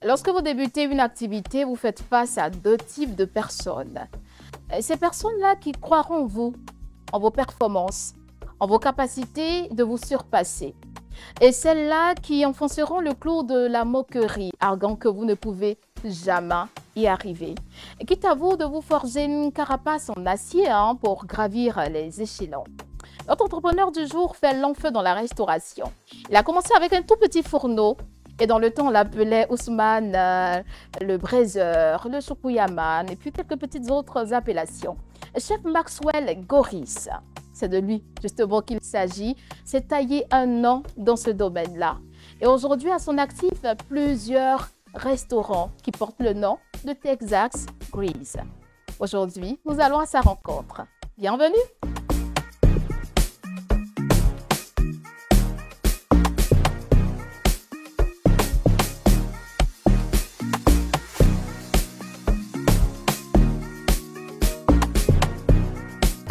Lorsque vous débutez une activité, vous faites face à deux types de personnes. Ces personnes-là qui croiront en vous, en vos performances, en vos capacités de vous surpasser. Et celles-là qui enfonceront le clou de la moquerie, arguant que vous ne pouvez jamais y arriver. Et quitte à vous de vous forger une carapace en acier pour gravir les échelons. Notre entrepreneur du jour fait long feu dans la restauration. Il a commencé avec un tout petit fourneau. Et dans le temps, on l'appelait Ousmane le braiseur, le choukouyaman et puis quelques petites autres appellations. Chef Maxwell Goris, c'est de lui justement qu'il s'agit, s'est taillé un nom dans ce domaine-là. Et aujourd'hui, à son actif, plusieurs restaurants qui portent le nom de Texas Grease. Aujourd'hui, nous allons à sa rencontre. Bienvenue!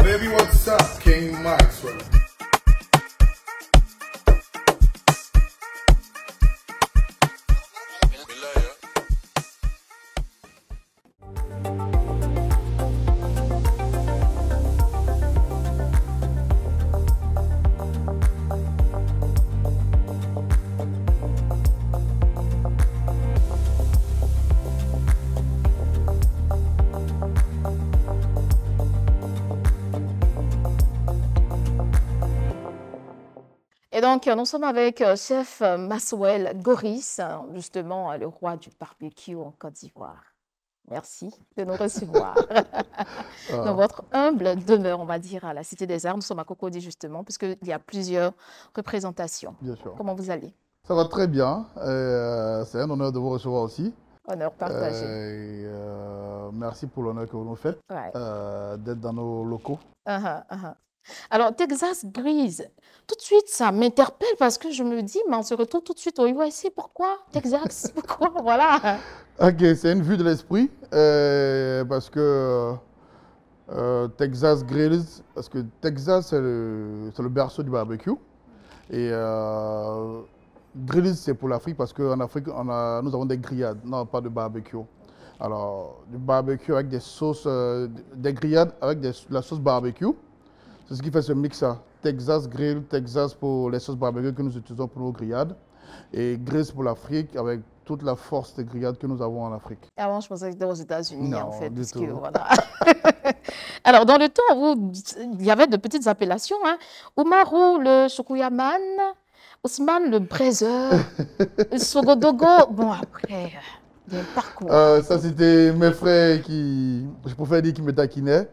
Baby, what's up, King Maxwell? Et donc, nous sommes avec chef Maxwell Goris, justement le roi du barbecue en Côte d'Ivoire. Merci de nous recevoir dans votre humble demeure, on va dire, à la Cité des Arts. Nous sommes à Cocody, justement, puisqu'il y a plusieurs représentations. Bien sûr. Comment vous allez? Ça va très bien. C'est un honneur de vous recevoir aussi. Honneur partagé. Merci pour l'honneur que vous nous faites Ouais. d'être dans nos locaux. Alors, Texas Grease, tout de suite, ça m'interpelle parce que je me dis, mais on se retrouve tout de suite au UIC. Pourquoi Texas? Pourquoi? Voilà. Ok, c'est une vue de l'esprit parce que Texas Grills, parce que Texas, c'est le berceau du barbecue. Et Grills, c'est pour l'Afrique parce qu'en Afrique, nous avons des grillades, non pas de barbecue. Alors, du barbecue avec des sauces, des grillades avec la sauce barbecue. C'est ce qui fait ce mix-là. Texas Grill, Texas pour les sauces barbecue que nous utilisons pour nos grillades. Et Grills pour l'Afrique avec toute la force des grillades que nous avons en Afrique. Avant, je pensais que c'était aux États-Unis, Non, en fait. du Parce tout. que, voilà. Alors, dans le temps, il y avait de petites appellations. Oumarou, le choukouyaman, Ousmane, le braiseur, Sogodogo. Bon, après, il y a un parcours. Ça, c'était mes frères qui, je préfère dire, qui me taquinaient.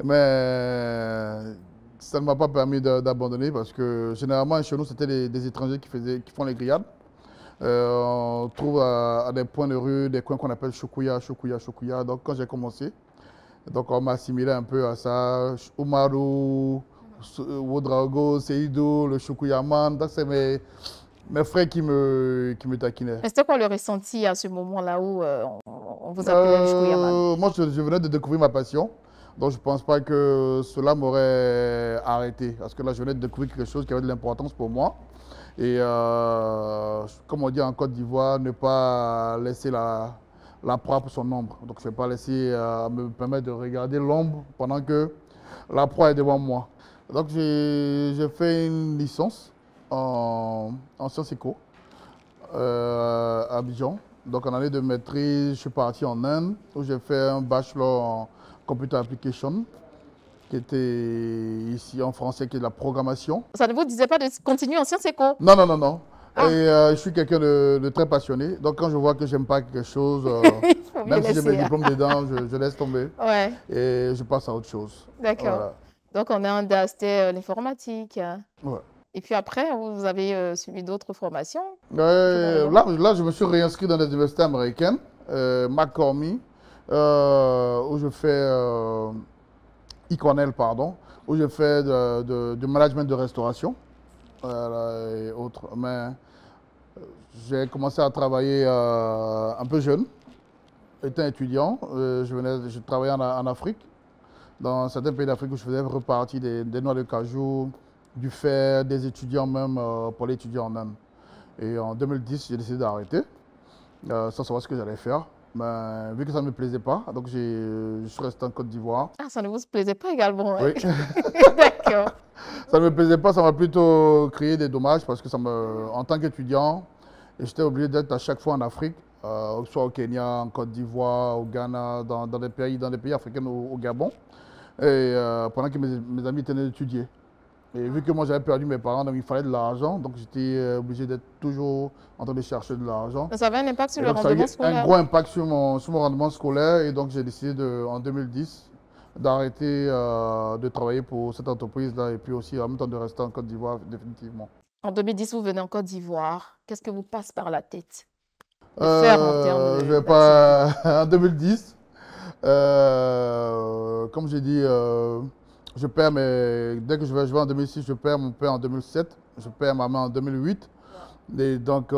Mais ça ne m'a pas permis d'abandonner parce que généralement, chez nous, c'était des étrangers qui font les grillades. On trouve à des points de rue, des coins qu'on appelle choukouya, choukouya, choukouya. Donc, quand j'ai commencé, donc on m'a assimilé un peu à ça. Oumarou, Wodrago, Seydou, le choukouyaman. Donc, c'est mes frères qui me taquinaient. Mais c'était quoi le ressenti à ce moment-là où on vous appelait le choukouyaman? Moi, je venais de découvrir ma passion. Donc, je ne pense pas que cela m'aurait arrêté. Parce que là, je venais de découvrir quelque chose qui avait de l'importance pour moi. Et comme on dit en Côte d'Ivoire, ne pas laisser la proie pour son ombre. Donc, je ne vais pas laisser me permettre de regarder l'ombre pendant que la proie est devant moi. Donc, j'ai fait une licence en sciences éco à Abidjan. Donc, en année de maîtrise, je suis parti en Inde où j'ai fait un bachelor en Computer Application, qui était ici en français, qui est de la programmation. Ça ne vous disait pas de continuer en sciences éco? Non, non, non, non. Ah. Et je suis quelqu'un de très passionné. Donc, quand je vois que j'aime pas quelque chose, Il faut bien même si j'ai mes laisser. diplômes dedans, je laisse tomber Ouais, et je passe à autre chose. d'accord. Voilà. Donc, on est en c'était l'informatique. Ouais. Et puis après, vous avez suivi d'autres formations? Là, je me suis réinscrit dans les universités américaines, McCormick, où je fais Cornell, pardon, où je fais du management de restauration et autres. Mais j'ai commencé à travailler un peu jeune, étant étudiant. Je travaillais en Afrique, dans certains pays d'Afrique où je faisais repartie des noix de cajou, du fer, des étudiants même pour les étudiants en Inde. Et en 2010, j'ai décidé d'arrêter. sans savoir ce que j'allais faire. Mais vu que ça ne me plaisait pas, donc je suis resté en Côte d'Ivoire. Ah, ça ne vous plaisait pas également, hein? Oui. D'accord. Ça ne me plaisait pas, ça m'a plutôt créé des dommages parce que en tant qu'étudiant, j'étais obligé d'être à chaque fois en Afrique, soit au Kenya, en Côte d'Ivoire, au Ghana, dans des pays africains, au Gabon, et pendant que mes amis tenaient d'étudier. Et vu que moi j'avais perdu mes parents, donc il fallait de l'argent, donc j'étais obligé d'être toujours en train de chercher de l'argent. Ça avait un impact sur Et le donc ça a eu rendement un scolaire? gros impact sur mon rendement scolaire, et donc j'ai décidé en 2010 d'arrêter de travailler pour cette entreprise-là et puis aussi en même temps de rester en Côte d'Ivoire définitivement. En 2010, vous venez en Côte d'Ivoire. Qu'est-ce que vous passe par la tête de faire en termes Je vais d'activité? pas en 2010. Comme j'ai dit, je perds dès que je vais jouer en 2006, je perds mon père en 2007, je perds ma mère en 2008. Et donc,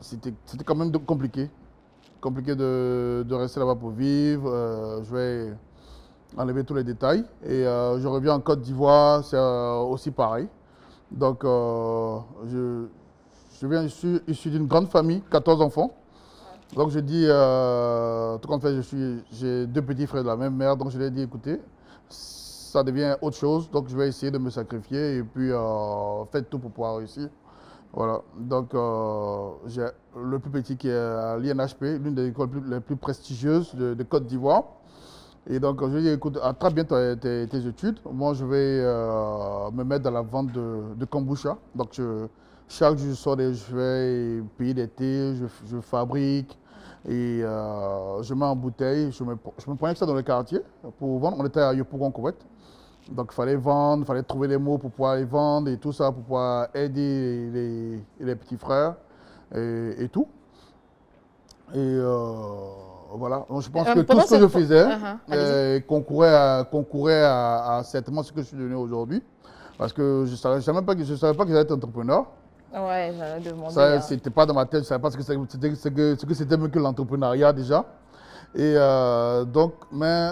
c'était quand même compliqué. Compliqué de rester là-bas pour vivre. Je vais enlever tous les détails. Et je reviens en Côte d'Ivoire, c'est aussi pareil. Donc, je suis issu d'une grande famille, 14 enfants. Donc, je dis, tout compte fait, j'ai deux petits frères de la même mère. Donc, je leur ai dit, écoutez, ça devient autre chose. Donc, je vais essayer de me sacrifier et puis faites tout pour pouvoir réussir. Voilà. Donc, j'ai le plus petit qui est à l'INHP, l'une des écoles les plus prestigieuses de Côte d'Ivoire. Et donc, je lui ai dit, écoute, attrape bien tes études. Moi, je vais me mettre dans la vente de kombucha. Donc, chaque jour, je vais payer des thés, je fabrique et je mets en bouteille. Je me prenais que ça dans le quartier pour vendre. On était à Yopougon, Koweït. Donc, il fallait vendre, il fallait trouver les mots pour pouvoir les vendre et tout ça, pour pouvoir aider les petits frères et tout. Et voilà, donc, je pense que tout ce que je faisais concourait à certainement ce que je suis devenu aujourd'hui. Parce que je ne savais pas que j'allais être entrepreneur. Ouais, j'allais demander. Ça, c'était pas dans ma tête, je ne savais pas ce que c'était même que l'entrepreneuriat déjà. Et donc, mais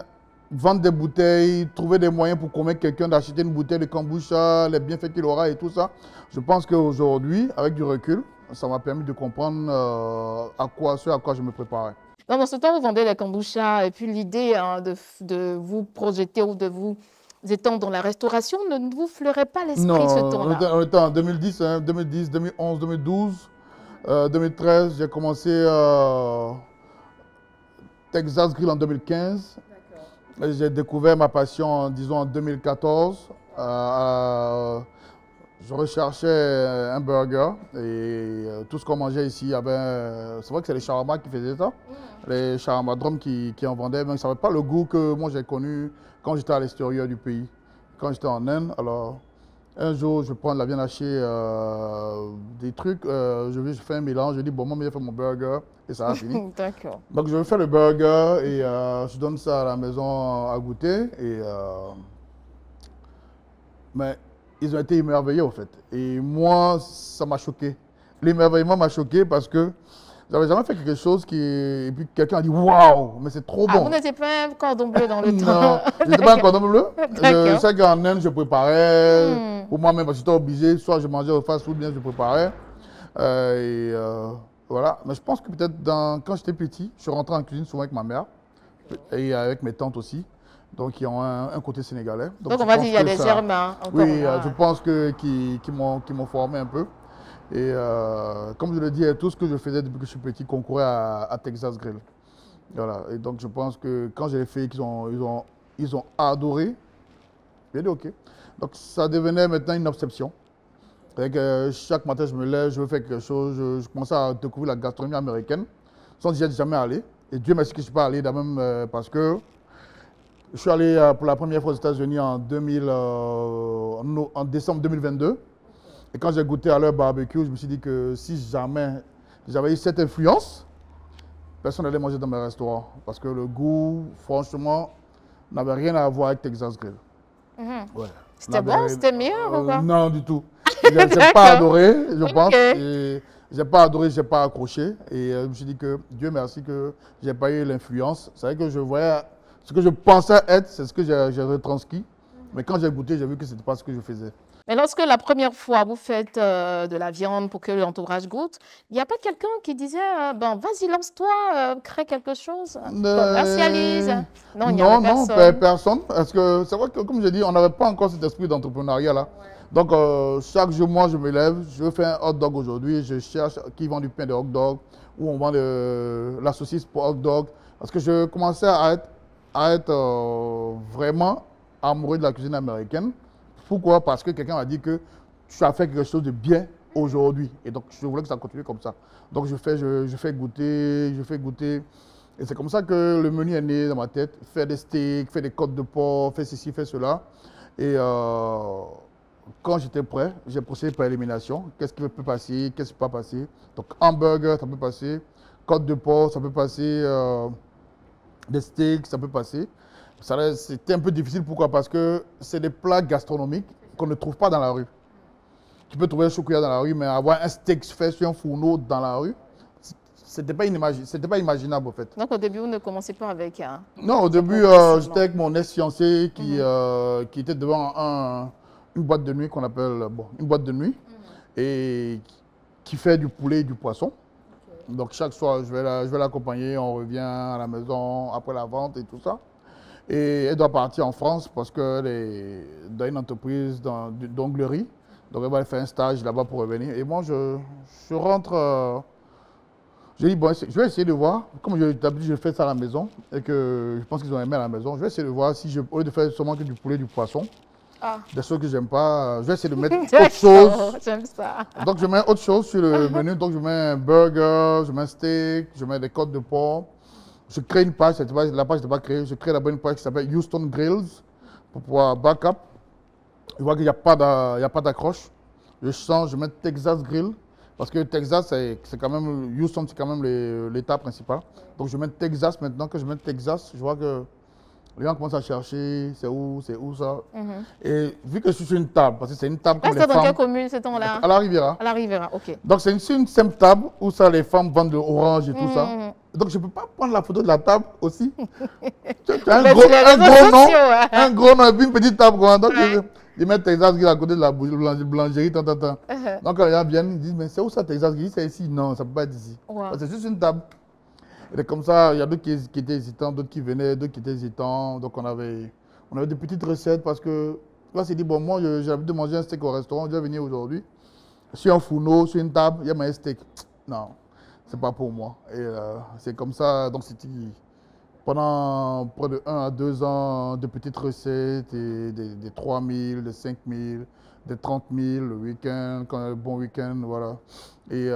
vendre des bouteilles, trouver des moyens pour convaincre quelqu'un d'acheter une bouteille de kombucha, les bienfaits qu'il aura et tout ça. Je pense qu'aujourd'hui, avec du recul, ça m'a permis de comprendre ce à quoi je me préparais. Dans ce temps, vous vendez les kombucha et puis l'idée de vous projeter ou de vous étendre dans la restauration ne vous fleurait pas l'esprit ce temps-là? On était en 2010, 2011, 2012, 2013. J'ai commencé Texas Grill en 2015. J'ai découvert ma passion, disons, en 2014. Je recherchais un burger et tout ce qu'on mangeait ici, il y avait, c'est vrai que c'est les shawarma qui faisaient ça, les shawarma drum qui en vendaient, mais ça n'avait pas le goût que moi j'ai connu quand j'étais à l'extérieur du pays. Quand j'étais en Inde, alors un jour je prends de la viande hachée, des trucs, je fais un mélange, je dis bon, moi je vais faire mon burger et ça a fini. D'accord. Donc je vais faire le burger et je donne ça à la maison à goûter et mais ils ont été émerveillés au fait. Et moi, ça m'a choqué. L'émerveillement m'a choqué parce que j'avais jamais fait quelque chose et puis quelqu'un a dit waouh, mais c'est trop bon. Vous n'étiez pas un cordon bleu dans le temps? Non, je n'étais pas un cordon bleu. Je sais qu'en Inde, je préparais pour moi-même parce que j'étais obligé, soit je mangeais au fast-food, bien je préparais. Voilà. Mais je pense que peut-être quand j'étais petit, je suis rentré en cuisine souvent avec ma mère et avec mes tantes aussi. Donc, ils ont un côté sénégalais. Donc on va dire qu'il y a des germains. Oui, je pense qu'ils m'ont formé un peu. Et comme je le dis, tout ce que je faisais depuis que je suis petit concourait à Texas Grill. Voilà. Et donc, je pense que quand j'ai fait, ils ont adoré. J'ai dit OK. Donc, ça devenait maintenant une obsession. Chaque matin, je me lève, je veux faire quelque chose. Je commençais à découvrir la gastronomie américaine sans y être jamais allé. Et Dieu merci que je ne suis pas allé, même parce que je suis allé pour la première fois aux États-Unis en décembre 2022. Et quand j'ai goûté à leur barbecue, je me suis dit que si jamais j'avais eu cette influence, personne n'allait manger dans mes restaurants. Parce que le goût, franchement, n'avait rien à voir avec Texas Grill. Ouais. C'était bon? C'était meilleur ou quoi? Non, du tout. Je n'ai pas adoré, je pense. Je n'ai pas adoré, je n'ai pas accroché. Et je me suis dit que Dieu merci que je n'ai pas eu l'influence. C'est vrai que je voyais ce que je pensais être, c'est ce que j'ai retranscrit. Mais quand j'ai goûté, j'ai vu que ce n'était pas ce que je faisais. Mais lorsque la première fois vous faites de la viande pour que l'entourage goûte, il n'y a pas quelqu'un qui disait bon, vas-y, lance-toi, crée quelque chose, commercialise. Non, il n'y avait Non, non, personne. personne. Parce que c'est vrai que, comme je dis, on n'avait pas encore cet esprit d'entrepreneuriat là. Donc, chaque jour, moi, je me lève, je veux faire un hot dog aujourd'hui, je cherche qui vend du pain de hot dog, ou on vend la saucisse pour hot dog. Parce que je commençais à être vraiment amoureux de la cuisine américaine. Pourquoi? Parce que quelqu'un m'a dit que tu as fait quelque chose de bien aujourd'hui. Et donc, je voulais que ça continue comme ça. Donc, je fais goûter, je fais goûter. Et c'est comme ça que le menu est né dans ma tête. Faire des steaks, faire des côtes de porc, faire ceci, faire cela. Et quand j'étais prêt, j'ai procédé par élimination. Qu'est-ce qui peut passer, qu'est-ce qui ne peut pas passer. Donc, hamburger, ça peut passer. Côte de porc, ça peut passer. Des steaks, ça peut passer. C'était un peu difficile, pourquoi? Parce que c'est des plats gastronomiques qu'on ne trouve pas dans la rue. Tu peux trouver un choucouya dans la rue, mais avoir un steak fait sur un fourneau dans la rue, c'était pas imaginable en fait. Donc au début, vous ne commencez pas avec un... Non, au début, j'étais avec mon ex-fiancé qui était devant une boîte de nuit qu'on appelle, bon, une boîte de nuit, et qui fait du poulet et du poisson. Donc chaque soir, je vais l'accompagner, on revient à la maison après la vente et tout ça. Et elle doit partir en France parce qu'elle est dans une entreprise d'onglerie. Donc elle va faire un stage là-bas pour revenir. Et moi, je rentre, j'ai dit, bon, je vais essayer de voir, comme d'habitude je fais ça à la maison et que je pense qu'ils ont aimé à la maison, je vais essayer de voir si au lieu de faire seulement que du poulet, du poisson, des choses que j'aime pas, je vais essayer de mettre autre chose. J'aime ça. Donc je mets autre chose sur le menu, donc je mets un burger, je mets un steak, je mets des côtes de porc. Je crée une page, la page n'est pas créée, je crée d'abord une page qui s'appelle Houston Grills pour pouvoir backup. Je vois qu'il n'y a pas d'accroche. Je change, je mets Texas Grill parce que Texas, c'est quand même, Houston, c'est quand même l'état principal. Donc je mets Texas maintenant, que je mets Texas, je vois que les gens commencent à chercher, c'est où ça. Et vu que je suis sur une table, parce que c'est une table comme les femmes. Dans quelle commune, ce temps-là? À la Riviera. À la Riviera, ok. Donc c'est une simple table où ça, les femmes vendent de l'orange et tout ça. Donc je ne peux pas prendre la photo de la table aussi. Tu as un gros nom et puis une petite table. Donc ils mettent Texas Grill à côté de la boulangerie. Donc quand les gens viennent, ils disent, mais c'est où ça Texas Grill? C'est ici? Non, ça ne peut pas être ici. C'est juste une table. Et comme ça, il y a d'autres qui étaient hésitants, d'autres qui venaient, d'autres qui étaient hésitants. Donc on avait des petites recettes parce que là, c'est dit, bon, moi j'ai l'habitude de manger un steak au restaurant, je vais venir aujourd'hui. Sur un fourneau, sur une table, il y a un steak. Non, c'est pas pour moi. Et c'est comme ça, donc c'était pendant près de 1 à 2 ans de petites recettes, et des 3 000, des 5 000, des 30 000 le week-end, quand on a un bon week-end, voilà. Et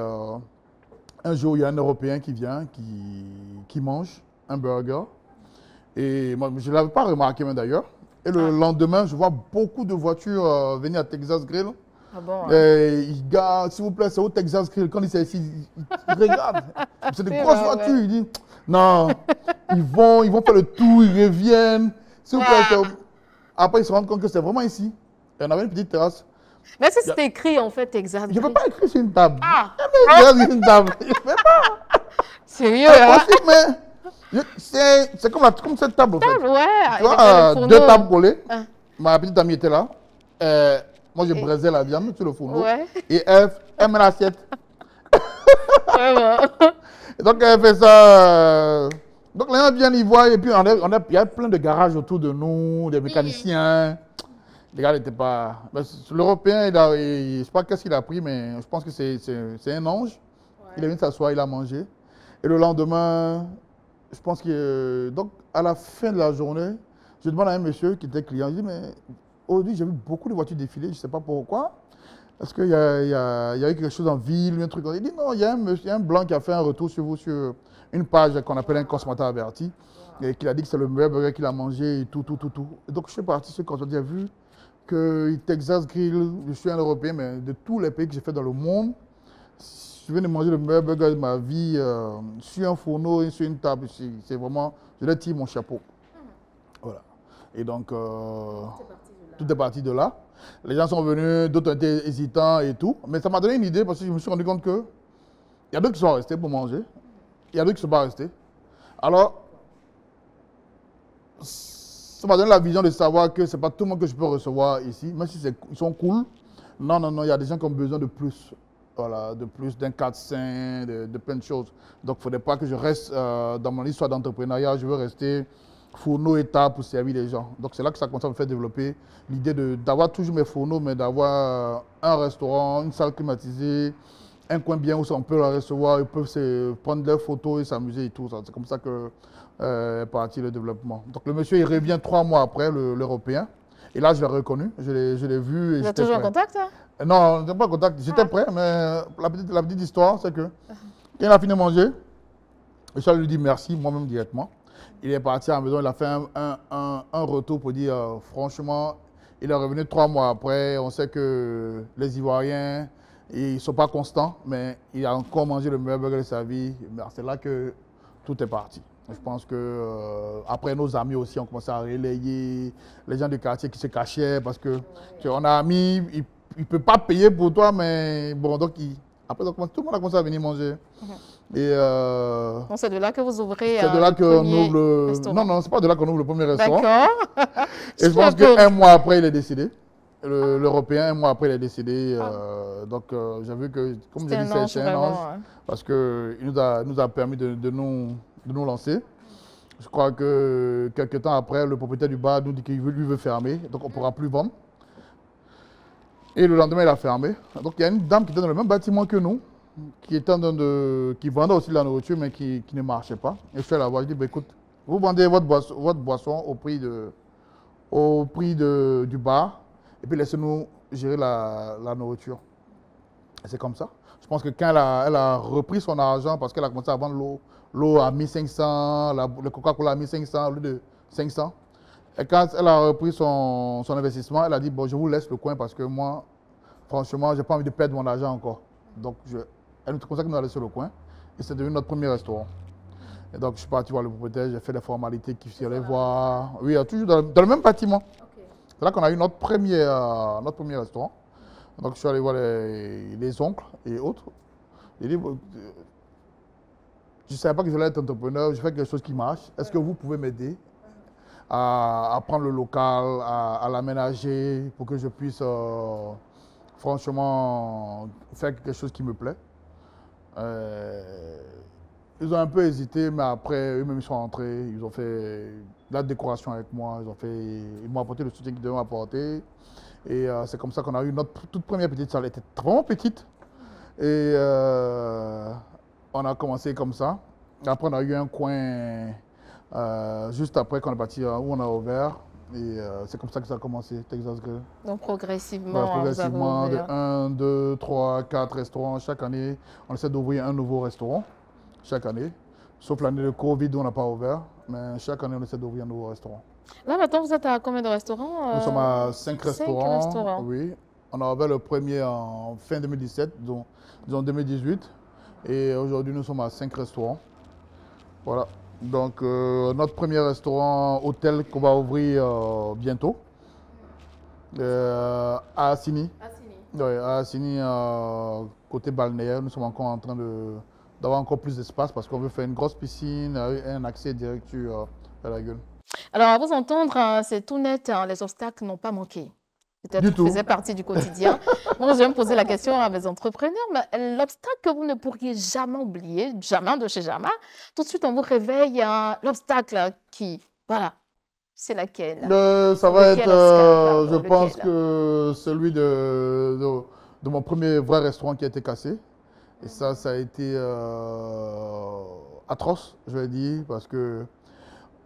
un jour, il y a un Européen qui vient, qui mange un burger. Et moi, je ne l'avais pas remarqué même d'ailleurs. Et le lendemain, je vois beaucoup de voitures venir à Texas Grill. Ah bon, Et ils gardent, s'il vous plaît, c'est au Texas Grill. Quand ils sont ici, ils regardent. C'est des grosses voitures. Ils disent, non, ils vont faire le tour, ils reviennent. S'il vous plaît, après, ils se rendent compte que c'est vraiment ici. Et on avait une petite terrasse. Mais c'est écrit en fait Texas Grill. Je ne peux pas écrire sur une table. Une table. Je ne peux pas. Sérieux, hein? Mais c'est comme cette table, en fait. Ouais. Tu vois, 2 tables collées. Ma petite amie était là. Moi, je braisais la viande sur le fourneau. Ouais. Et elle met l'assiette. Donc, elle fait ça. Donc, les gens viennent, ils voient. Et puis, il y a plein de garages autour de nous, des mécaniciens. Les gars n'étaient pas. L'Européen, je ne sais pas qu'est-ce qu'il a pris, mais je pense que c'est un ange. Ouais. Il est venu s'asseoir, il a mangé. Et le lendemain, je pense que. Donc, à la fin de la journée, je demande à un monsieur qui était client, je dis, mais aujourd'hui, j'ai vu beaucoup de voitures défiler, je ne sais pas pourquoi. Est-ce qu'il y a eu quelque chose en ville, un truc? Il dit, non, il y a un blanc qui a fait un retour sur vous, sur une page qu'on appelle un consommateur averti, et qui a dit que c'est le meilleur burger qu'il a mangé, et tout. Et donc, je suis parti sur le consommateur, j'ai vu que Texas Grill, je suis un Européen, mais de tous les pays que j'ai fait dans le monde, je viens de manger le meilleur burger de ma vie sur un fourneau et sur une table. C'est vraiment, je leur tire mon chapeau. Voilà. Et donc, tout est parti de là. Les gens sont venus, d'autres ont été hésitants et tout. Mais ça m'a donné une idée parce que je me suis rendu compte que il y a d'autres qui sont restés pour manger. Il y a d'autres qui ne sont pas restés. Alors, ça m'a donné la vision de savoir que ce n'est pas tout le monde que je peux recevoir ici, même si ils sont cool. Non, non, non, il y a des gens qui ont besoin de plus. Voilà, de plus d'un 4-5, de plein de choses. Donc, il ne faudrait pas que je reste dans mon histoire d'entrepreneuriat. Je veux rester fourneau état pour servir les gens. Donc, c'est là que ça commence à me faire développer l'idée d'avoir toujours mes fourneaux, mais d'avoir un restaurant, une salle climatisée, un coin bien où on peut la recevoir, ils peuvent se prendre leurs photos et s'amuser et tout. C'est comme ça que est parti le développement. Donc, le monsieur, il revient 3 mois après, l'Européen. Et là, je l'ai reconnu, je l'ai vu et Vous êtes j'étais toujours en prêt. contact, hein? Non, on n'était pas en contact. J'étais prêt, mais la petite histoire, c'est que quand il a fini de manger, je lui dit merci, moi-même directement. Il est parti à la maison, il a fait un retour pour dire franchement, il est revenu 3 mois après. On sait que les Ivoiriens, ils ne sont pas constants, mais il a encore mangé le meilleur burger de sa vie. C'est là que tout est parti. Je pense que après nos amis aussi ont commencé à relayer les gens du quartier qui se cachaient parce que on a mis, il ne peut pas payer pour toi, mais bon, donc après tout le monde a commencé à venir manger. Et Donc c'est de là que vous ouvrez c'est de là le qu'on premier ouvre le. restaurant. Non, non, c'est pas de là qu'on ouvre le premier restaurant. D'accord. Et je pense qu'un mois après, il est décédé. L'Européen, un mois après, il est décédé. Donc, j'ai vu que, comme j'ai dit, c'est un ange. Hein. Parce qu'il nous a permis de nous lancer. Je crois que quelques temps après, le propriétaire du bar nous dit qu'il veut fermer. Donc, on ne pourra plus vendre. Et le lendemain, il a fermé. Donc, il y a une dame qui était dans le même bâtiment que nous, qui vendait aussi de la nourriture, mais qui ne marchait pas. Et je suis allé la voir, je dis, bah, écoute, vous vendez votre boisson au prix du bar, et puis laissez-nous gérer la nourriture. Et c'est comme ça. Je pense que quand elle a repris son argent, parce qu'elle a commencé à vendre l'eau à 1500, le Coca-Cola à 1500 au lieu de 500. Et quand elle a repris son investissement, elle a dit, bon, je vous laisse le coin parce que moi, franchement, je n'ai pas envie de perdre mon argent encore. Donc, elle nous comme ça qu'elle nous a laissé le coin. Et c'est devenu notre premier restaurant. Et donc, je suis parti voir le propriétaire, j'ai fait les formalités qu'il fallait voir. Oui, toujours dans le même bâtiment. Okay. C'est là qu'on a eu notre premier restaurant. Donc, je suis allé voir les oncles et autres. J'ai dit, je ne savais pas que je allais être entrepreneur, je fais quelque chose qui marche. Est-ce que vous pouvez m'aider à prendre le local, à l'aménager pour que je puisse franchement faire quelque chose qui me plaît? Ils ont un peu hésité, mais après, eux-mêmes, ils sont rentrés. Ils ont fait la décoration avec moi. Ils m'ont apporté le soutien qu'ils devaient m'apporter. Et c'est comme ça qu'on a eu notre toute première petite salle. Elle était vraiment petite. Et on a commencé comme ça. Après, on a eu un coin juste après qu'on est parti où on a ouvert. Et c'est comme ça que ça a commencé, Texas Grill. Donc progressivement, voilà, progressivement, vous avez de 1, 2, 3, 4 restaurants. Chaque année, on essaie d'ouvrir un nouveau restaurant. Chaque année. Sauf l'année de Covid où on n'a pas ouvert. Mais chaque année, on essaie d'ouvrir un nouveau restaurant. Là, maintenant, vous êtes à combien de restaurants? Nous sommes à 5 restaurants. 5 restaurants. Oui. On a ouvert le premier en fin 2017, disons 2018. Et aujourd'hui, nous sommes à 5 restaurants. Voilà. Donc, notre premier restaurant hôtel qu'on va ouvrir bientôt, à Assini. Oui, à Assini, côté balnéaire. Nous sommes encore en train d'avoir encore plus d'espace parce qu'on veut faire une grosse piscine, un accès direct sur la gueule. Alors, à vous entendre, c'est tout net, hein, les obstacles n'ont pas manqué. Peut-être que ça faisait partie du quotidien. Moi, je vais me poser la question à mes entrepreneurs, mais l'obstacle que vous ne pourriez jamais oublier, jamais de chez jamais, tout de suite, on vous réveille l'obstacle qui, voilà, c'est laquelle? Ça va être, je pense que celui de mon premier vrai restaurant qui a été cassé. Et ça a été atroce, je vais dire, parce que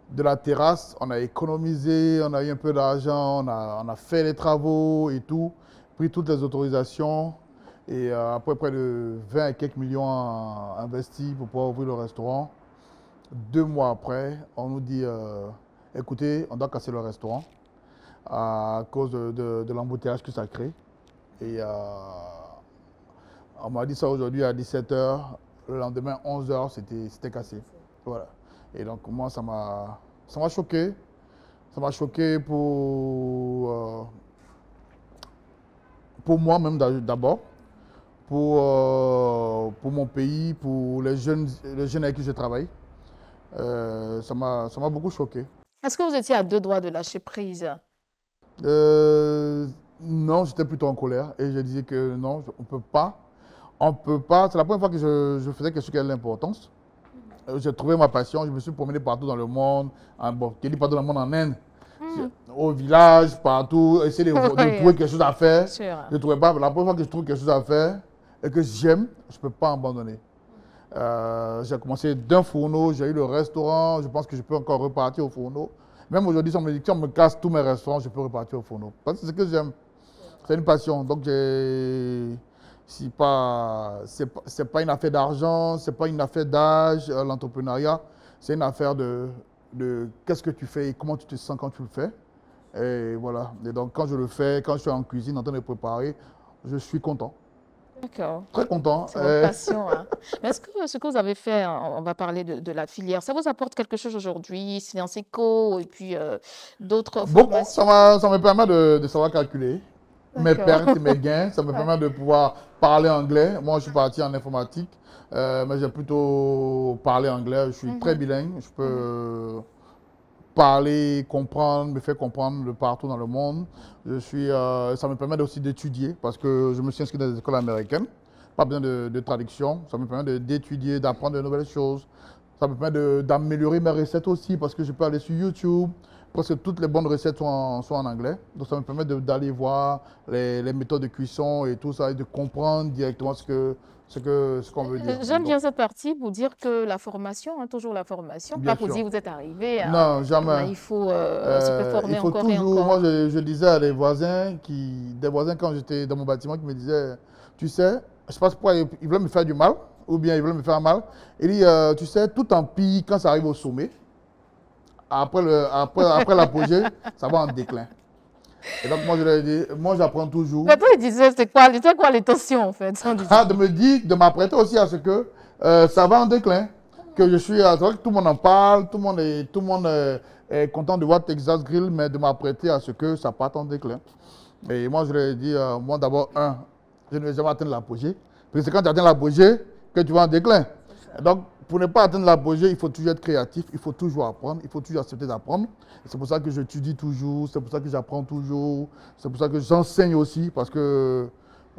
de la terrasse, on a économisé, on a eu un peu d'argent, on a fait les travaux et tout, pris toutes les autorisations. Et après près de 20 et quelques millions investis pour pouvoir ouvrir le restaurant. 2 mois après, on nous dit, écoutez, on doit casser le restaurant à cause de l'embouteillage que ça crée. Et on m'a dit ça aujourd'hui à 17 h, le lendemain 11 h, c'était cassé. Voilà. Et donc moi, ça m'a choqué. Ça m'a choqué pour moi-même d'abord, pour mon pays, pour les jeunes avec qui je travaille. Ça m'a beaucoup choqué. Est-ce que vous étiez à 2 doigts de lâcher prise? Non, j'étais plutôt en colère et je disais que non, on ne peut pas. On peut pas. C'est la première fois que je faisais quelque chose qui a de l'importance. J'ai trouvé ma passion, je me suis promené partout dans le monde, bon, je dis partout dans le monde en Inde, Mhm. au village, partout, essayer de Oui, trouver quelque chose à faire. sûr. Je ne trouvais pas. La première fois que je trouve quelque chose à faire et que j'aime, je ne peux pas abandonner. J'ai commencé d'un fourneau, j'ai eu le restaurant, je pense que je peux encore repartir au fourneau. Même aujourd'hui, si on me casse tous mes restaurants, je peux repartir au fourneau. Parce que c'est ce que j'aime. C'est une passion. Donc, c'est pas une affaire d'argent, c'est pas une affaire d'âge, l'entrepreneuriat. C'est une affaire de qu'est-ce que tu fais et comment tu te sens quand tu le fais. Et voilà. Et donc, quand je le fais, quand je suis en cuisine en train de préparer, je suis content. D'accord. Très content. C'est votre passion, hein. Mais est-ce que ce que vous avez fait, hein, on va parler de la filière, ça vous apporte quelque chose aujourd'hui, Sciences Éco et puis d'autres Beaucoup, formations? ça me permet de savoir calculer mes D'accord. pertes et mes gains. Ça me Ouais. permet de pouvoir parler anglais. Moi, je suis parti en informatique, mais j'ai plutôt parlé anglais. Je suis très Mhm, bilingue. Je mhm. peux parler, comprendre, me faire comprendre de partout dans le monde. Ça me permet aussi d'étudier parce que je me suis inscrit dans des écoles américaines. Pas besoin de traduction. Ça me permet d'étudier, d'apprendre de nouvelles choses. Ça me permet d'améliorer mes recettes aussi parce que je peux aller sur YouTube. Presque toutes les bonnes recettes sont en anglais. Donc ça me permet d'aller voir les méthodes de cuisson et tout ça et de comprendre directement ce qu'on veut dire. J'aime Donc, bien cette partie pour dire que la formation, hein, toujours la formation, pas bien pour sûr. dire vous êtes arrivé, Non, jamais. mais il faut se Il performer faut encore et toujours, moi encore. je disais à des voisins quand j'étais dans mon bâtiment qui me disaient, tu sais, je sais pas pourquoi ils veulent me faire du mal, ou bien ils veulent me faire mal. Il dit, tu sais, tout empire, quand ça arrive au sommet, après l'apogée, ça va en déclin. Et donc moi je leur ai dit, moi j'apprends toujours Mais toi, il disait, c'était quoi les tensions en fait, on disait. de me dire, de m'apprêter aussi à ce que ça va en déclin. Que je suis, c'est vrai que tout le monde en parle, tout le monde est content de voir Texas Grill, mais de m'apprêter à ce que ça parte en déclin. Et moi, je leur ai dit, moi d'abord, je ne vais jamais atteindre l'apogée. Parce que c'est quand tu atteins l'apogée que tu vas en déclin. Et donc, pour ne pas atteindre l'apogée, il faut toujours être créatif, il faut toujours apprendre, il faut toujours accepter d'apprendre. Et c'est pour ça que j'étudie toujours, c'est pour ça que j'apprends toujours, c'est pour ça que j'enseigne aussi, parce que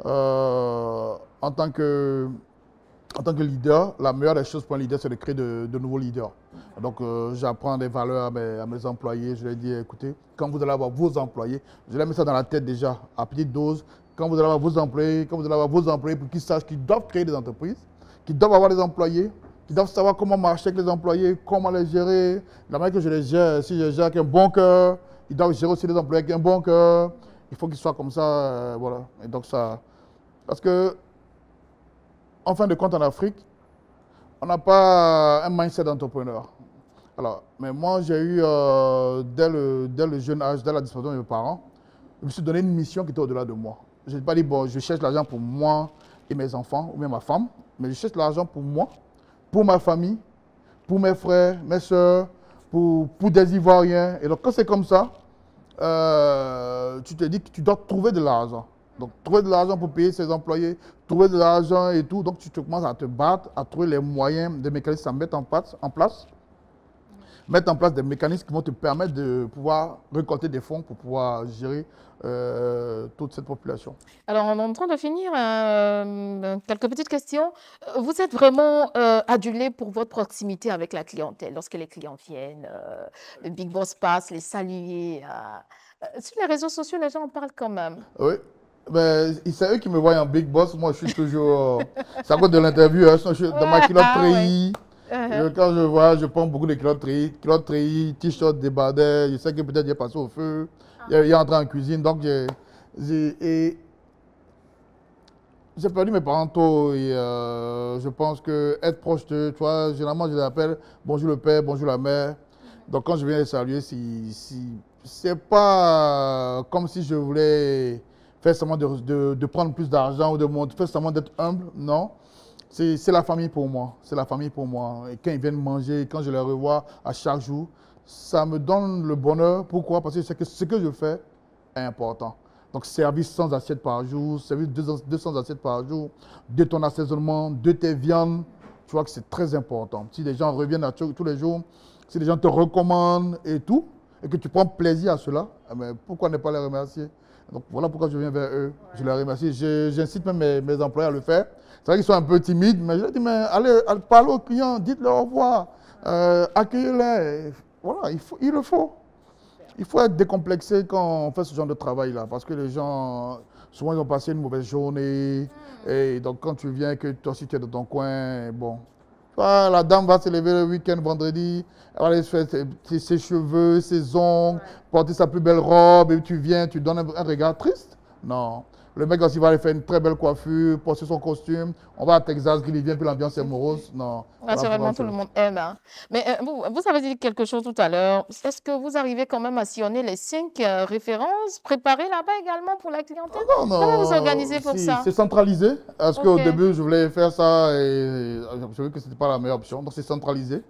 euh, en tant que en tant que leader, la meilleure des choses pour un leader, c'est de créer de nouveaux leaders. Donc, j'apprends des valeurs à mes employés. Je leur dis, écoutez, quand vous allez avoir vos employés, je leur mets ça dans la tête déjà, à petite dose. Quand vous allez avoir vos employés, pour qu'ils sachent qu'ils doivent créer des entreprises, qu'ils doivent avoir des employés, qu'ils doivent savoir comment marcher avec les employés, comment les gérer. La manière que je les gère, si je gère avec un bon cœur, ils doivent gérer aussi les employés avec un bon cœur. Il faut qu'ils soient comme ça, voilà. Et donc, ça. Parce que, en fin de compte, en Afrique, on n'a pas un mindset d'entrepreneur. Alors, mais moi, j'ai eu, dès le jeune âge, dès la disparition de mes parents, je me suis donné une mission qui était au-delà de moi. Je n'ai pas dit, bon, je cherche l'argent pour moi et mes enfants, ou même ma femme, mais je cherche l'argent pour moi, pour ma famille, pour mes frères, mes soeurs, pour des Ivoiriens. Et donc, quand c'est comme ça, tu te dis que tu dois trouver de l'argent. Donc, trouver de l'argent pour payer ses employés, trouver de l'argent et tout. Donc, tu te commences à te battre, à trouver les moyens, des mécanismes à mettre mettre en place des mécanismes qui vont te permettre de pouvoir récolter des fonds pour pouvoir gérer toute cette population. Alors, on est en train de finir. Quelques petites questions. Vous êtes vraiment adulé pour votre proximité avec la clientèle. Lorsque les clients viennent, le Big Boss passe, les saluer. Sur les réseaux sociaux, les gens en parlent quand même. Oui. Ben, c'est eux qui me voient en big boss. Moi, je suis toujours. C'est à cause de l'interview. Hein, sinon je suis dans ma culotte Ah ouais. treillis. Quand je vois, je prends beaucoup de culottes treillis, t-shirt débardés. Je sais que peut-être il est passé au feu. Il est entré en cuisine. Donc, et j'ai perdu mes parents tôt. Et je pense que être proche d'eux, tu vois, généralement, je les appelle bonjour le père, bonjour la mère. Donc, quand je viens les saluer, c'est pas comme si je voulais faire seulement de prendre plus d'argent ou faire seulement d'être humble. Non. C'est la famille pour moi. C'est la famille pour moi. Et quand ils viennent manger, quand je les revois à chaque jour, ça me donne le bonheur. Pourquoi? Parce que ce que je fais est important. Donc, servir 100 assiettes par jour, servir 200 assiettes par jour, de ton assaisonnement, de tes viandes, tu vois que c'est très important. Si les gens reviennent tous les jours, si les gens te recommandent et tout, et que tu prends plaisir à cela, eh bien, pourquoi ne pas les remercier? Donc voilà pourquoi je viens vers eux. Je les remercie. J'incite même mes employés à le faire. C'est vrai qu'ils sont un peu timides, mais je leur dis, mais allez parlez aux clients, dites-leur au revoir, accueillez-les. Voilà, il le faut. Il faut être décomplexé quand on fait ce genre de travail-là, parce que les gens, souvent, ils ont passé une mauvaise journée. Et donc, quand tu viens, que toi aussi tu es dans ton coin, bon. La dame va se lever le week-end, vendredi, elle va aller se faire ses cheveux, ses ongles, porter sa plus belle robe, et tu viens, tu donnes un regard triste. Non. Le mec aussi va aller faire une très belle coiffure, porter son costume. On va à Texas, il vient, puis l'ambiance est morose. Non. Naturellement, tout le monde aime. Hein. Mais vous avez dit quelque chose tout à l'heure. Est-ce que vous arrivez quand même à sillonner les 5 références préparées là-bas également pour la clientèle? Non, non. Comment vous organisez pour ça? C'est centralisé. Parce qu'au début, je voulais faire ça et je vu que ce n'était pas la meilleure option. Donc, c'est centralisé.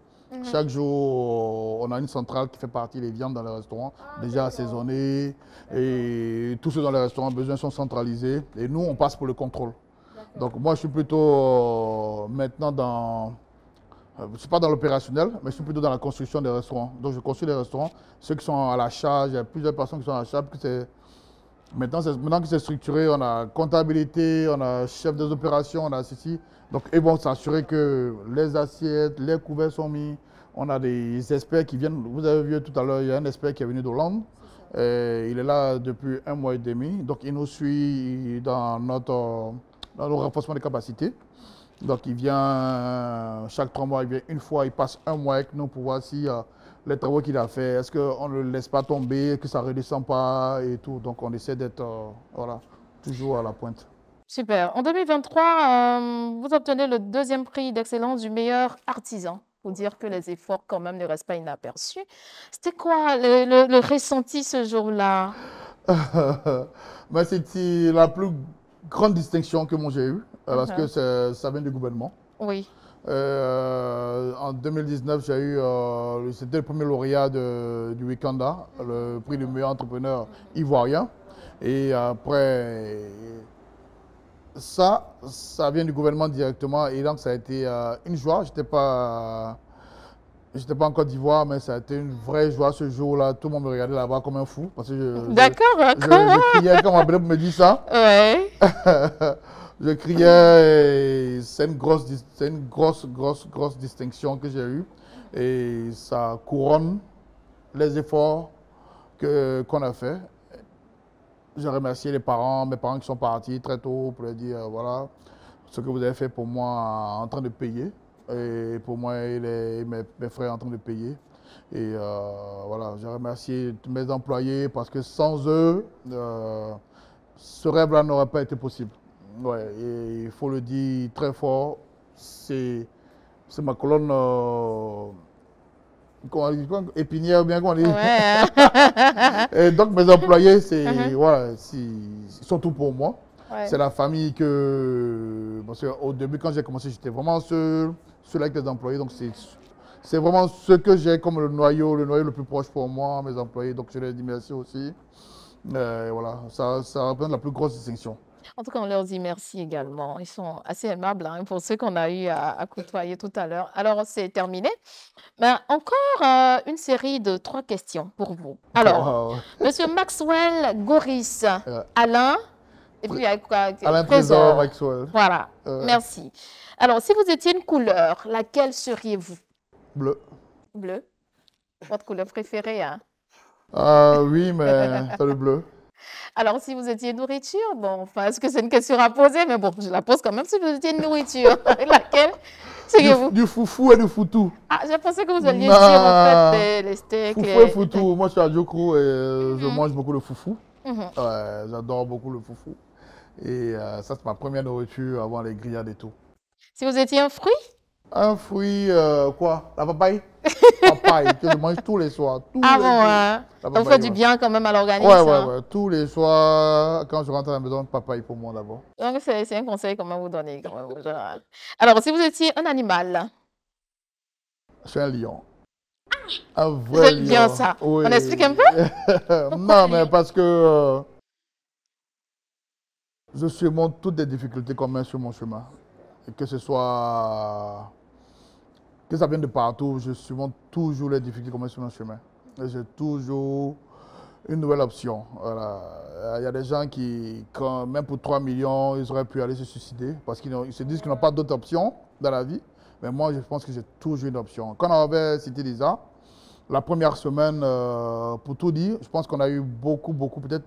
Chaque jour, on a une centrale qui fait partie des viandes dans le restaurant, déjà assaisonnées. Et tous ceux dans le restaurant besoin sont centralisés. Et nous, on passe pour le contrôle. Donc, moi, je suis plutôt maintenant dans... je ne suis pas dans l'opérationnel, mais je suis plutôt dans la construction des restaurants. Donc, je construis des restaurants. Ceux qui sont à la charge, il y a plusieurs personnes qui sont à la charge. Maintenant que c'est structuré, on a comptabilité, on a chef des opérations, on a ceci. Donc, ils vont s'assurer que les assiettes, les couverts sont mis. On a des experts qui viennent. Vous avez vu tout à l'heure, il y a un expert qui est venu d'Hollande. Il est là depuis 1 mois et demi. Donc, il nous suit dans le renforcement des capacités. Donc, il vient chaque 3 mois, il vient une fois, il passe 1 mois avec nous pour voir si les travaux qu'il a fait, est-ce qu'on ne le laisse pas tomber, que ça ne redescend pas et tout. Donc, on essaie d'être voilà, toujours à la pointe. Super. En 2023, vous obtenez le 2e prix d'excellence du meilleur artisan. Pour dire que les efforts, quand même, ne restent pas inaperçus. C'était quoi le ressenti ce jour-là? C'était la plus grande distinction que moi j'ai eue, parce que ça vient du gouvernement. Oui. En 2019, j'ai eu, c'était le premier lauréat du Wikanda, le prix du meilleur entrepreneur ivoirien. Et après, ça vient du gouvernement directement. Et donc, ça a été une joie. Je n'étais pas en Côte d'Ivoire, mais ça a été une vraie joie ce jour-là. Tout le monde me regardait là-bas comme un fou. D'accord, je criais quand ma belle me dit ça. Ouais. Je criais et c'est une grosse distinction que j'ai eue. Et ça couronne les efforts qu'on a fait. J'ai remercié mes parents qui sont partis très tôt pour leur dire voilà ce que vous avez fait pour moi en train de payer. Et pour moi et mes frères en train de payer. Et voilà, j'ai remercié tous mes employés parce que sans eux, ce rêve-là n'aurait pas été possible. Ouais, et il faut le dire très fort, c'est ma colonne épinière, bien qu'on dit. Ouais. Et donc mes employés, voilà, ils sont tout pour moi. Ouais. C'est la famille parce qu'au début, quand j'ai commencé, j'étais vraiment seul avec les employés. Donc c'est vraiment ce que j'ai comme le noyau le plus proche pour moi, mes employés. Donc je leur dis merci aussi. Voilà, ça représente la plus grosse distinction. En tout cas, on leur dit merci également. Ils sont assez aimables pour ceux qu'on a eu à côtoyer tout à l'heure. Alors, c'est terminé. Mais encore une série de 3 questions pour vous. Alors, Monsieur Maxwell Goris, Alain, et puis Alain Trésor Maxwell. Voilà, merci. Alors, si vous étiez une couleur, laquelle seriez-vous? Bleu. Bleu? Votre couleur préférée, hein? Oui, mais c'est le bleu. Alors, si vous étiez nourriture, bon, enfin, est-ce que c'est une question à poser? Mais bon, je la pose quand même. Si vous étiez une nourriture, laquelle seriez-vous? Du foufou et du foutou. Ah, j'ai pensé que vous alliez dire en fait les steaks. Foufou et foutou. Moi, je suis à Djoko et je mange beaucoup le foufou. J'adore beaucoup le foufou. Et ça, c'est ma première nourriture avant les grillades et tout. Si vous étiez un fruit? Un fruit, quoi? La papaye? Papaye, que je mange tous les soirs. Hein? Ça vous fait du bien quand même à l'organisme? Ouais. Tous les soirs, quand je rentre à la maison, papaye pour moi d'abord. Donc, c'est un conseil qu'on va vous donner quand même, en général. Alors, si vous étiez un animal? Je suis un lion. Un vrai lion. J'aime bien ça. Oui. On explique un peu? Non, mais parce que je surmonte toutes les difficultés qu'on met sur mon chemin. Et que ça vienne de partout, je surmonte toujours les difficultés qu'on met sur mon chemin. Et j'ai toujours une nouvelle option. Voilà. Il y a des gens qui, même pour 3 millions, ils auraient pu aller se suicider parce qu'ils se disent qu'ils n'ont pas d'autre option dans la vie. Mais moi, je pense que j'ai toujours une option. Quand on avait cité Lisa, la première semaine, pour tout dire, je pense qu'on a eu beaucoup, peut-être,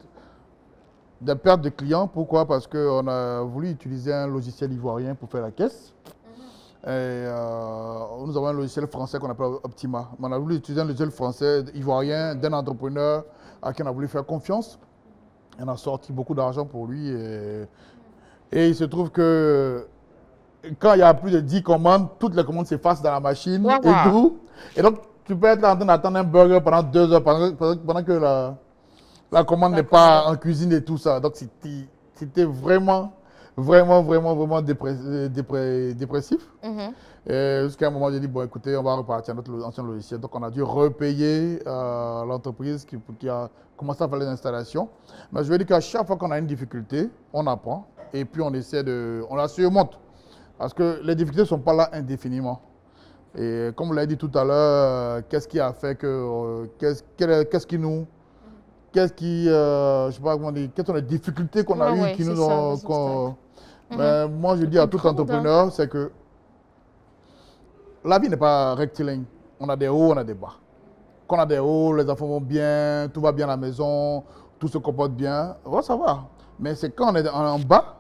de pertes de clients. Pourquoi? Parce qu'on a voulu utiliser un logiciel ivoirien pour faire la caisse. Et nous avons un logiciel français qu'on appelle Optima. On a voulu utiliser un logiciel français ivoirien d'un entrepreneur à qui on a voulu faire confiance. On a sorti beaucoup d'argent pour lui. Et il se trouve que quand il y a plus de 10 commandes, toutes les commandes s'effacent dans la machine et tout. Et donc, tu peux être là en train d'attendre un burger pendant 2 heures, pendant que la commande n'est pas en cuisine et tout ça. Donc, c'était vraiment dépressif. Jusqu'à un moment, j'ai dit, bon, écoutez, on va repartir à notre ancien logiciel. Donc, on a dû repayer l'entreprise qui a commencé à faire les installations. Mais je veux dire qu'à chaque fois qu'on a une difficulté, on apprend et puis on la surmonte. Parce que les difficultés ne sont pas là indéfiniment. Et comme vous l'avez dit tout à l'heure, qu'est-ce qui a fait que... qu'est-ce qui nous... je sais pas comment dire, quelles sont les difficultés qu'on a eues qui nous ont... Mais moi, je dis à tout entrepreneur, c'est que la vie n'est pas rectiligne. On a des hauts, on a des bas. Quand on a des hauts, les enfants vont bien, tout va bien à la maison, tout se comporte bien, ça va. Mais c'est quand on est en bas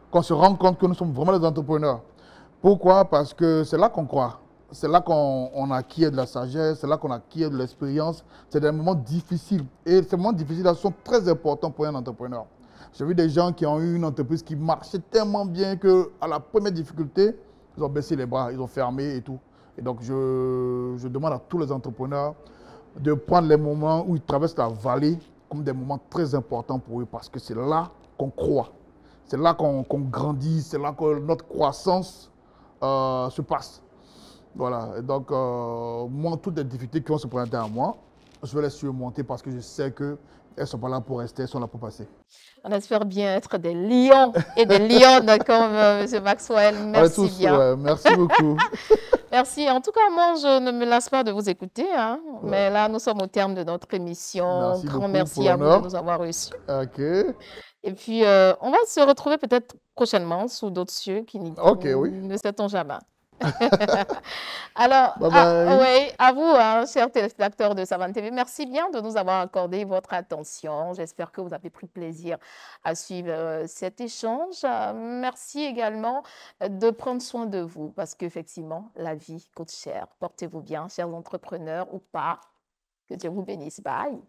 qu'on se rend compte que nous sommes vraiment des entrepreneurs. Pourquoi? Parce que c'est là qu'on croit. C'est là qu'on acquiert de la sagesse, c'est là qu'on acquiert de l'expérience. C'est des moments difficiles. Et ces moments difficiles sont très importants pour un entrepreneur. J'ai vu des gens qui ont eu une entreprise qui marchait tellement bien qu'à la première difficulté, ils ont baissé les bras, ils ont fermé et tout. Et donc, je demande à tous les entrepreneurs de prendre les moments où ils traversent la vallée comme des moments très importants pour eux parce que c'est là qu'on croit. C'est là qu'on grandit, c'est là que notre croissance se passe. Voilà. Et donc, moi, toutes les difficultés qui vont se présenter à moi, je vais les surmonter parce que je sais qu'elles ne sont pas là pour rester, elles sont là pour passer. On espère bien être des lions et des lionnes comme M. Maxwell. Merci bien. Ouais, merci beaucoup. Merci. En tout cas, moi, je ne me lasse pas de vous écouter. Hein. Ouais. Mais là, nous sommes au terme de notre émission. Merci Grand merci à vous de nous avoir reçus. OK. Et puis, on va se retrouver peut-être prochainement sous d'autres cieux qui ne sait-on jamais. Alors, à vous, hein, chers téléspectateurs de Savane TV, merci bien de nous avoir accordé votre attention. J'espère que vous avez pris plaisir à suivre cet échange. Merci également de prendre soin de vous parce qu'effectivement, la vie coûte cher. Portez-vous bien, chers entrepreneurs ou pas. Que Dieu vous bénisse. Bye.